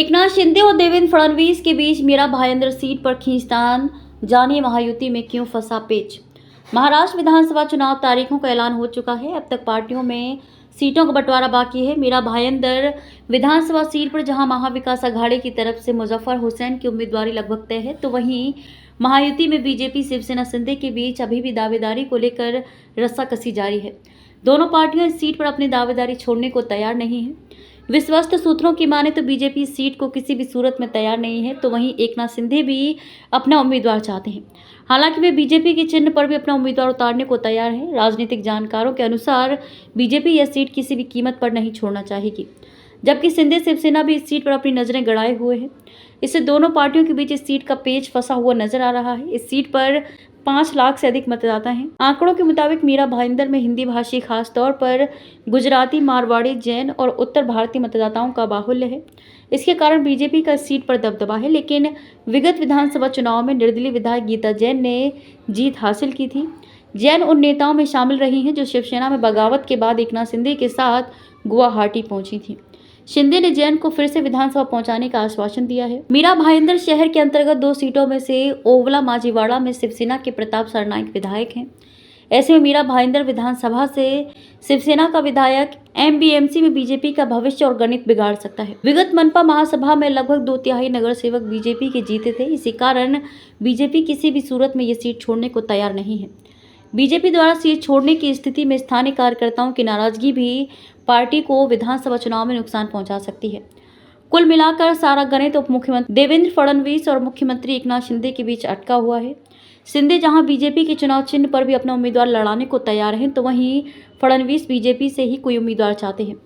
एकनाथ शिंदे और देवेंद्र फडणवीस के बीच मीरा भाईंदर सीट पर खींचतान, जानिए महायुति में क्यों फंसा पेच। महाराष्ट्र विधानसभा चुनाव तारीखों का ऐलान हो चुका है। अब तक पार्टियों में सीटों का बंटवारा बाकी है। मीरा भाईंदर विधानसभा सीट पर जहां महाविकास अघाड़ी की तरफ से मुजफ्फर हुसैन की उम्मीदवारी लगभग तय है, तो वहीं महायुति में बीजेपी शिवसेना शिंदे के बीच अभी भी दावेदारी को लेकर रस्साकसी जारी है। दोनों पार्टियां इस सीट पर अपनी दावेदारी छोड़ने को तैयार नहीं है। विश्वस्त सूत्रों की माने तो बीजेपी इस सीट को किसी भी सूरत में तैयार नहीं है, तो वहीं एकनाथ शिंदे भी अपना उम्मीदवार चाहते हैं। हालांकि वे बीजेपी के चिन्ह पर भी अपना उम्मीदवार उतारने को तैयार हैं। राजनीतिक जानकारों के अनुसार बीजेपी यह सीट किसी भी कीमत पर नहीं छोड़ना चाहेगी, जबकि शिंदे शिवसेना भी इस सीट पर अपनी नजरें गड़ाए हुए हैं। इससे दोनों पार्टियों के बीच इस सीट का पेच फंसा हुआ नजर आ रहा है। इस सीट पर 5 लाख से अधिक मतदाता हैं। आंकड़ों के मुताबिक मीरा भाईंदर में हिंदी भाषी, खास तौर पर गुजराती, मारवाड़ी, जैन और उत्तर भारतीय मतदाताओं का बाहुल्य है। इसके कारण बीजेपी का इस सीट पर दबदबा है, लेकिन विगत विधानसभा चुनाव में निर्दलीय विधायक गीता जैन ने जीत हासिल की थी। जैन उन नेताओं में शामिल रही हैं जो शिवसेना में बगावत के बाद एकनाथ शिंदे के साथ गुवाहाटी पहुंची थी। शिंदे ने जैन को फिर से विधानसभा पहुंचाने का आश्वासन दिया है। मीरा भाईंदर शहर के अंतर्गत 2 सीटों में से ओवला माजीवाड़ा में शिवसेना के प्रताप सरनाइक विधायक हैं। ऐसे में मीरा भाईंदर विधानसभा से शिवसेना का विधायक एमबीएमसी में बीजेपी का भविष्य और गणित बिगाड़ सकता है। विगत मनपा महासभा में लगभग 2/3 नगर सेवक बीजेपी के जीते थे। इसी कारण बीजेपी किसी भी सूरत में ये सीट छोड़ने को तैयार नहीं है। बीजेपी द्वारा सीट छोड़ने की स्थिति में स्थानीय कार्यकर्ताओं की नाराजगी भी पार्टी को विधानसभा चुनाव में नुकसान पहुंचा सकती है। कुल मिलाकर सारा गणित उप मुख्यमंत्री देवेंद्र फडणवीस और मुख्यमंत्री एकनाथ शिंदे के बीच अटका हुआ है। शिंदे जहां बीजेपी के चुनाव चिन्ह पर भी अपना उम्मीदवार लड़ाने को तैयार हैं, तो वहीं फडणवीस बीजेपी से ही कोई उम्मीदवार चाहते हैं।